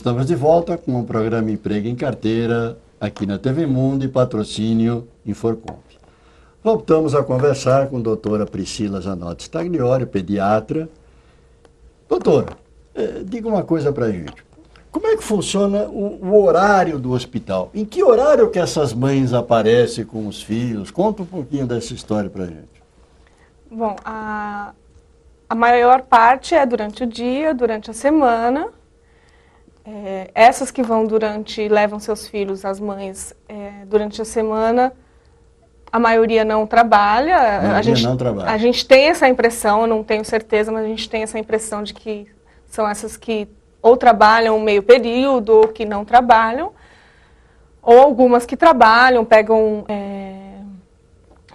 estamos de volta com o programa Emprego em Carteira, aqui na TV Mundo e patrocínio Inforcomp. Voltamos a conversar com a doutora Priscila Zanotti Stagliori, pediatra. Doutora, diga uma coisa para a gente. Como é que funciona o horário do hospital? Em que horário que essas mães aparecem com os filhos? Conta um pouquinho dessa história para a gente. Bom, a maior parte é durante o dia, durante a semana. Essas que vão levam seus filhos, as mães, durante a semana, a maioria não trabalha. A gente tem essa impressão, eu não tenho certeza, mas a gente tem essa impressão de que são essas que ou trabalham meio período ou que não trabalham, ou algumas que trabalham, pegam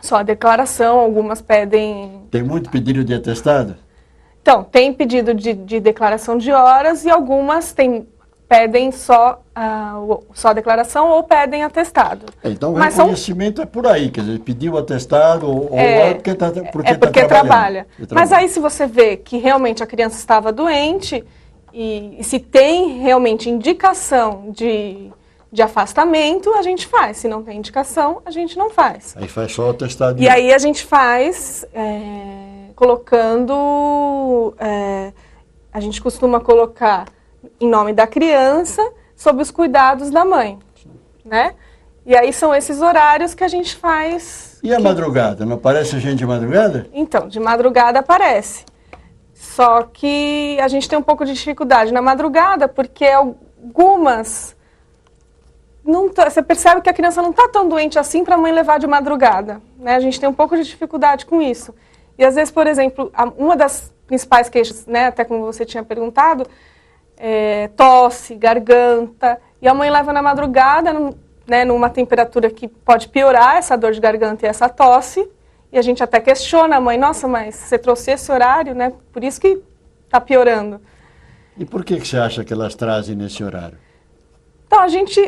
só a declaração, algumas pedem... Tem muito pedido de atestado? Então, tem pedido de declaração de horas e algumas pedem só a declaração ou pedem atestado. Então, o reconhecimento é por aí, quer dizer, pediu atestado ou porque trabalha. Mas aí, se você vê que realmente a criança estava doente e se tem realmente indicação de afastamento, a gente faz. Se não tem indicação, a gente não faz. Aí faz só o atestado. E aí a gente faz colocando... a gente costuma colocar em nome da criança, sob os cuidados da mãe, né? E aí são esses horários que a gente faz... E a madrugada? Não aparece gente de madrugada? Então, de madrugada aparece. Só que a gente tem um pouco de dificuldade na madrugada, porque algumas... você percebe que a criança não está tão doente assim para a mãe levar de madrugada, né? A gente tem um pouco de dificuldade com isso. E às vezes, por exemplo, uma das principais queixas, né, até como você tinha perguntado, tosse, garganta, e a mãe leva na madrugada, né, numa temperatura que pode piorar essa dor de garganta e essa tosse, e a gente até questiona a mãe, nossa, mas você trouxe esse horário, né, por isso que está piorando. E por que você acha que elas trazem nesse horário? Então, a gente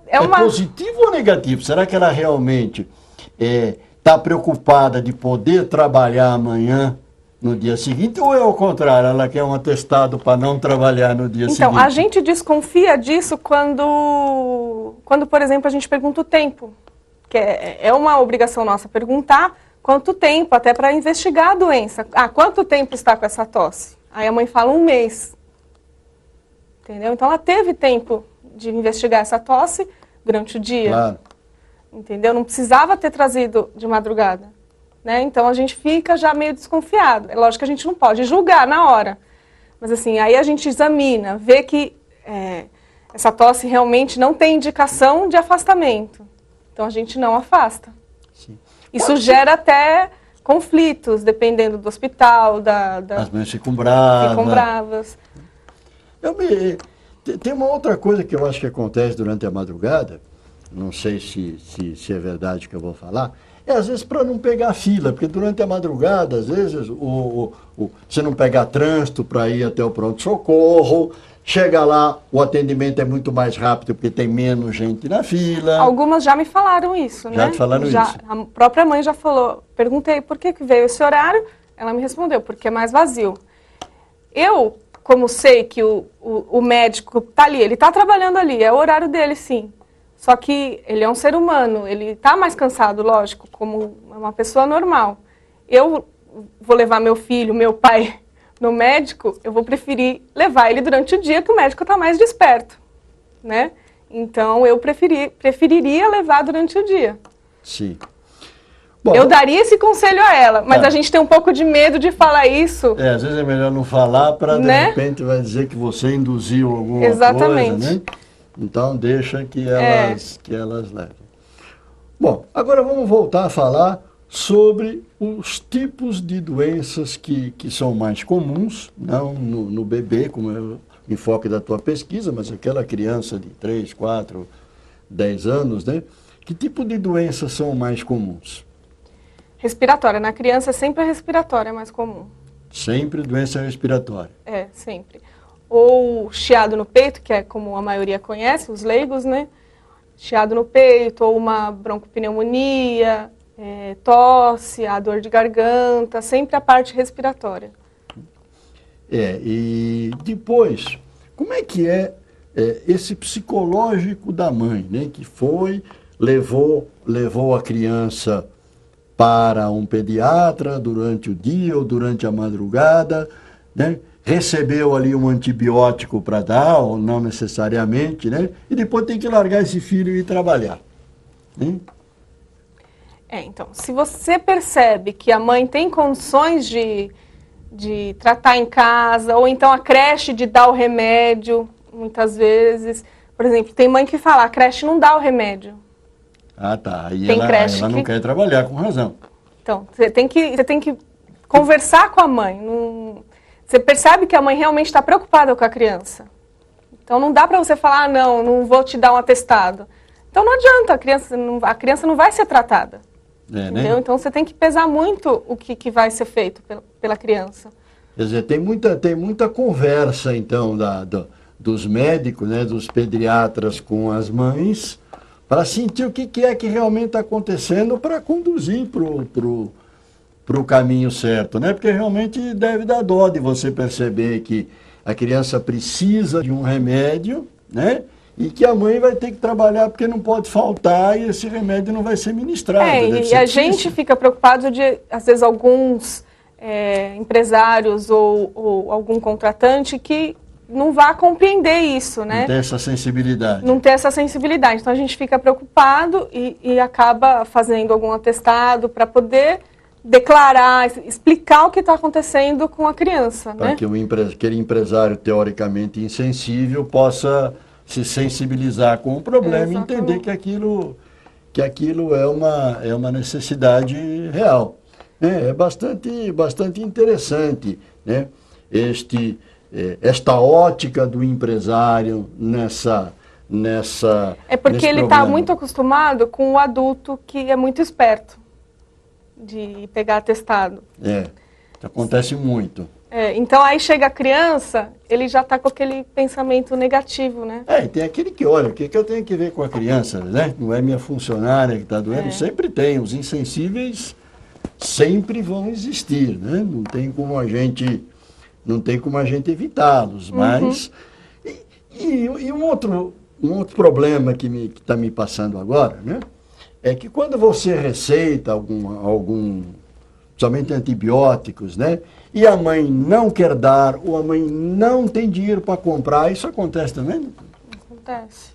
é positivo ou negativo? Será que ela realmente está preocupada de poder trabalhar amanhã, no dia seguinte, ou é ao contrário, ela quer um atestado para não trabalhar no dia seguinte? Então, a gente desconfia disso quando, por exemplo, a gente pergunta o tempo, que é uma obrigação nossa perguntar quanto tempo, até para investigar a doença. Quanto tempo está com essa tosse? Aí a mãe fala 1 mês. Entendeu? Então, ela teve tempo de investigar essa tosse durante o dia. Claro. Entendeu? Não precisava ter trazido de madrugada. Né? Então, a gente fica já meio desconfiado. É lógico que a gente não pode julgar na hora. Mas, assim, aí a gente examina, vê que essa tosse realmente não tem indicação de afastamento. Então, a gente não afasta. Sim. Isso gera até conflitos, dependendo do hospital, As mães ficam bravas. Ficam bravas. Tem uma outra coisa que eu acho que acontece durante a madrugada, não sei se é verdade que eu vou falar, às vezes para não pegar fila, porque durante a madrugada, às vezes, você não pegar trânsito para ir até o pronto-socorro, chega lá, o atendimento é muito mais rápido porque tem menos gente na fila. Algumas já me falaram isso, né? Já te falaram isso? A própria mãe já falou, perguntei por que veio esse horário, ela me respondeu, porque é mais vazio. Eu, como sei que o médico está ali, ele está trabalhando ali, é o horário dele, sim. Só que ele é um ser humano, ele está mais cansado, lógico, como uma pessoa normal. Eu vou levar meu filho, meu pai no médico, eu vou preferir levar ele durante o dia que o médico está mais desperto, né? Então, eu preferiria levar durante o dia. Sim. Bom, eu daria esse conselho a ela, mas a gente tem um pouco de medo de falar isso. Às vezes é melhor não falar para, de repente, vai dizer que você induziu alguma coisa, né? Então, deixa que elas levem. Bom, agora vamos voltar a falar sobre os tipos de doenças que são mais comuns, não no bebê, como é o enfoque da tua pesquisa, mas aquela criança de 3, 4, 10 anos, né? Que tipo de doenças são mais comuns? Respiratória. Na criança, sempre a respiratória é mais comum. Sempre doença respiratória? Sempre. Ou chiado no peito, que é como a maioria conhece, os leigos, né? Chiado no peito, ou uma broncopneumonia, tosse, a dor de garganta, sempre a parte respiratória. E depois, como é que é esse psicológico da mãe, né, que levou a criança para um pediatra durante o dia ou durante a madrugada, né, recebeu ali um antibiótico para dar, ou não necessariamente, né, e depois tem que largar esse filho e ir trabalhar. Né? Então, se você percebe que a mãe tem condições de tratar em casa, ou então a creche de dar o remédio, muitas vezes. Por exemplo, tem mãe que fala, a creche não dá o remédio. Ah, tá. Aí ela não quer trabalhar, com razão. Então, você tem que conversar com a mãe. Você percebe que a mãe realmente está preocupada com a criança. Então, não dá para você falar, não vou te dar um atestado. Então, não adianta, a criança não vai ser tratada. Entendeu? Né? Então, você tem que pesar muito o que vai ser feito pela criança. Quer dizer, tem muita conversa, então, dos médicos, né, dos pediatras com as mães, para sentir o que é que realmente está acontecendo para conduzir para o caminho certo, né? Porque realmente deve dar dó de você perceber que a criança precisa de um remédio, né? E que a mãe vai ter que trabalhar porque não pode faltar e esse remédio não vai ser ministrado. E a gente fica preocupado de, às vezes, alguns empresários ou algum contratante que não vai compreender isso, né? Não tem essa sensibilidade. Não tem essa sensibilidade. Então, a gente fica preocupado e acaba fazendo algum atestado para poder declarar, explicar o que está acontecendo com a criança. Para que aquele empresário teoricamente insensível possa se sensibilizar com o problema e entender que aquilo é uma necessidade real. É bastante interessante, né? Esta ótica do empresário nessa porque ele está muito acostumado com o adulto que é muito esperto de pegar atestado. Acontece muito. Então aí chega a criança, ele já está com aquele pensamento negativo, né? E tem aquele que olha, o que eu tenho que ver com a criança, né? Não é minha funcionária que está doendo, sempre tem. Os insensíveis sempre vão existir, né? Não tem como a gente evitá-los, mas... E um outro problema que está me passando agora, né? É que quando você receita somente antibióticos, né? E a mãe não quer dar, ou a mãe não tem dinheiro para comprar, isso acontece também? Acontece.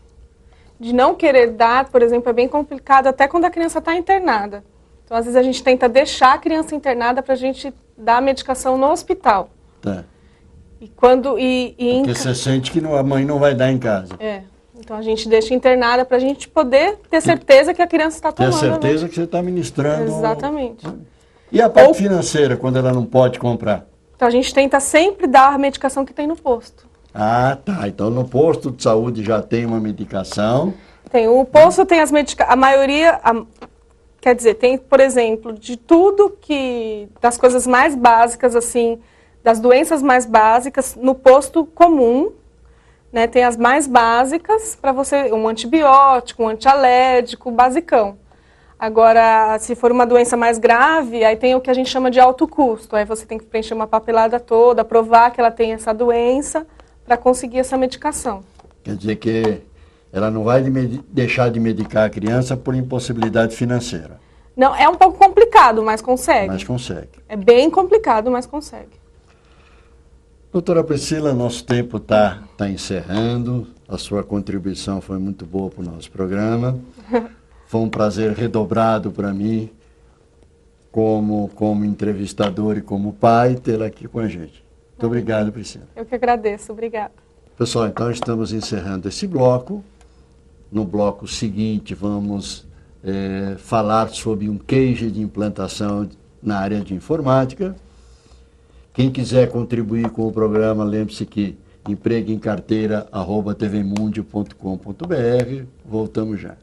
De não querer dar, por exemplo, é bem complicado até quando a criança está internada. Então, às vezes, a gente tenta deixar a criança internada para a gente dar a medicação no hospital. Tá. Porque você sente que a mãe não vai dar em casa. Então, a gente deixa internada para a gente poder ter certeza que a criança está tomando. Ter certeza que você está ministrando. Exatamente. E a parte financeira, quando ela não pode comprar? Então, a gente tenta sempre dar a medicação que tem no posto. Ah, tá. Então, no posto de saúde já tem uma medicação. O posto tem as medicações. A maioria, quer dizer, tem, por exemplo, de tudo das coisas mais básicas, assim, das doenças mais básicas, no posto comum, né, tem as mais básicas para você, um antibiótico, um antialérgico, basicão. Agora, se for uma doença mais grave, aí tem o que a gente chama de alto custo. Aí você tem que preencher uma papelada toda, provar que ela tem essa doença para conseguir essa medicação. Quer dizer que ela não vai deixar de medicar a criança por impossibilidade financeira. Não, é um pouco complicado, mas consegue. Mas consegue. É bem complicado, mas consegue. Doutora Priscila, nosso tempo está encerrando. A sua contribuição foi muito boa para o nosso programa. Foi um prazer redobrado para mim, como entrevistador e como pai, tê-la aqui com a gente. Muito obrigado, Priscila. Eu que agradeço. Obrigada. Pessoal, então estamos encerrando esse bloco. No bloco seguinte, vamos falar sobre um case de implantação na área de informática. Quem quiser contribuir com o programa, lembre-se que empregoemcarteira@tvmundio.com.br. Voltamos já.